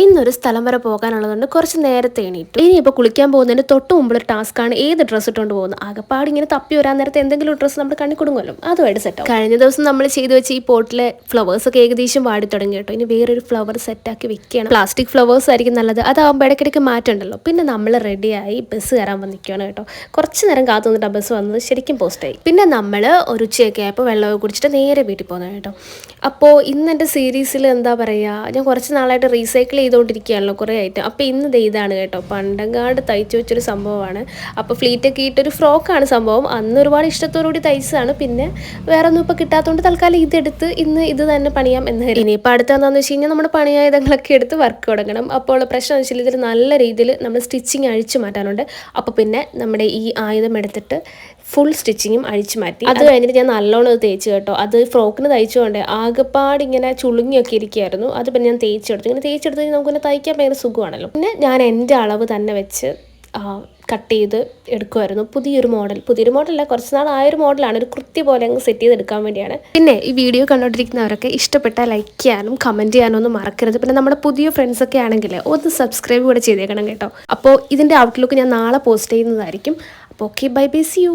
ഇന്നൊരു സ്ഥലം വരെ പോകാനുള്ളതുകൊണ്ട് കുറച്ച് നേരത്തെ എണീറ്റു. ഇനിയിപ്പോൾ കുളിക്കാൻ പോകുന്നതിന് തൊട്ട് മുമ്പുള്ള ടാസ്ക്കാണ് ഏത് ഡ്രസ്സ് ഇട്ടുകൊണ്ട് പോകുന്നത്. ആകെപ്പാട് ഇങ്ങനെ തപ്പി വരാൻ നേരത്തെ എന്തെങ്കിലും ഡ്രസ്സ് നമ്മുടെ കണ്ണി കൊടുങ്ങല്ലോ, അതുമായിട്ട് സെറ്റാവും. കഴിഞ്ഞ ദിവസം നമ്മൾ ചെയ്തു വെച്ച് ഈ പോട്ടിലെ ഫ്ലവേഴ്സ് ഒക്കെ ഏകദേശം വാടി തുടങ്ങി കേട്ടോ. ഇനി വേറൊരു ഫ്ലവർ സെറ്റാക്കി വെക്കുകയാണ്. പ്ലാസ്റ്റിക് ഫ്ലവേഴ്സ് ആയിരിക്കും നല്ലത്, അതാകുമ്പോൾ ഇടയ്ക്കിടയ്ക്ക് മാറ്റമുണ്ടല്ലോ. പിന്നെ നമ്മൾ റെഡിയായി ബസ് കയറാൻ വന്നിരിക്കുകയാണ് കേട്ടോ. കുറച്ച് നേരം കാത്തു നിന്നിട്ട് ബസ് വന്നത് ശരിക്കും പോസ്റ്റായി. പിന്നെ നമ്മൾ ഒരു ഉച്ചയൊക്കെ ആയപ്പോൾ വെള്ളമൊക്കെ കുടിച്ചിട്ട് നേരെ വീട്ടിൽ പോകുന്നത് കേട്ടോ. അപ്പോൾ ഇന്ന് എൻ്റെ സീരീസിൽ എന്താ പറയുക, ഞാൻ കുറച്ച് നാളായിട്ട് റീസൈക്കിൾ ചെയ്തുകൊണ്ടിരിക്കുകയാണല്ലോ കുറേ ആയിട്ട്. അപ്പോൾ ഇന്ന് ഇതാണ് കേട്ടോ, പണ്ടങ്ങാട് തയ്ച്ചു വെച്ചൊരു സംഭവമാണ്. അപ്പോൾ ഫ്ലീറ്റൊക്കെ ഇട്ടൊരു ഫ്രോക്കാണ് സംഭവം. അന്ന് ഒരുപാട് ഇഷ്ടത്തോടുകൂടി തയ്ച്ചതാണ്. പിന്നെ വേറെ ഒന്നും ഇപ്പോൾ കിട്ടാത്തതുകൊണ്ട് തൽക്കാലം ഇതെടുത്ത് ഇന്ന് ഇത് തന്നെ പണിയാം എന്ന് കരുതി. ഇനിയിപ്പോൾ അടുത്ത എന്താണെന്ന് വെച്ച് കഴിഞ്ഞാൽ നമ്മുടെ പണിയായുധങ്ങളൊക്കെ എടുത്ത് വർക്ക് തുടങ്ങണം. അപ്പോൾ പ്രശ്നം വെച്ചാൽ ഇതിൽ നല്ല രീതിയിൽ നമ്മൾ സ്റ്റിച്ചിങ് അഴിച്ചു മാറ്റാനുണ്ട്. അപ്പോൾ പിന്നെ നമ്മുടെ ഈ ആയുധം എടുത്തിട്ട് ഫുൾ സ്റ്റിച്ചിങ്ങും അഴിച്ചു മാറ്റി. അത് കഴിഞ്ഞിട്ട് ഞാൻ നല്ലോണം അത് തേച്ച് കേട്ടോ. അത് ഫ്രോക്കിന് തയ്ച്ചുകൊണ്ട് ആകെപ്പാട് ഇങ്ങനെ ചുളുങ്ങിയൊക്കെ ഇരിക്കുകയായിരുന്നു. അത് പിന്നെ ഞാൻ തേച്ചെടുത്തു. ഇങ്ങനെ തേച്ചെടുത്ത് നമുക്ക് തയ്ക്കാൻ ഭയങ്കര സുഖമാണല്ലോ. പിന്നെ ഞാൻ എൻ്റെ അളവ് തന്നെ വെച്ച് കട്ട് ചെയ്ത് എടുക്കുമായിരുന്നു. പുതിയൊരു മോഡലല്ല, കുറച്ച് നാൾ ആയൊരു മോഡലാണ്. ഒരു കൃത്യ പോലെ അങ്ങ് സെറ്റ് ചെയ്തെടുക്കാൻ വേണ്ടിയാണ്. പിന്നെ ഈ വീഡിയോ കണ്ടുകൊണ്ടിരിക്കുന്നവരൊക്കെ ഇഷ്ടപ്പെട്ടാൽ ലൈക്ക് ചെയ്യാനും കമൻറ്റ് ചെയ്യാനും ഒന്നും മറക്കരുത്. പിന്നെ നമ്മുടെ പുതിയ ഫ്രണ്ട്സൊക്കെ ആണെങ്കിൽ ഒന്ന് സബ്സ്ക്രൈബ് കൂടെ ചെയ്തേക്കണം കേട്ടോ. അപ്പോൾ ഇതിൻ്റെ ഔട്ട്ലുക്ക് ഞാൻ നാളെ പോസ്റ്റ് ചെയ്യുന്നതായിരിക്കും. അപ്പോൾ okay, bye bye, see U.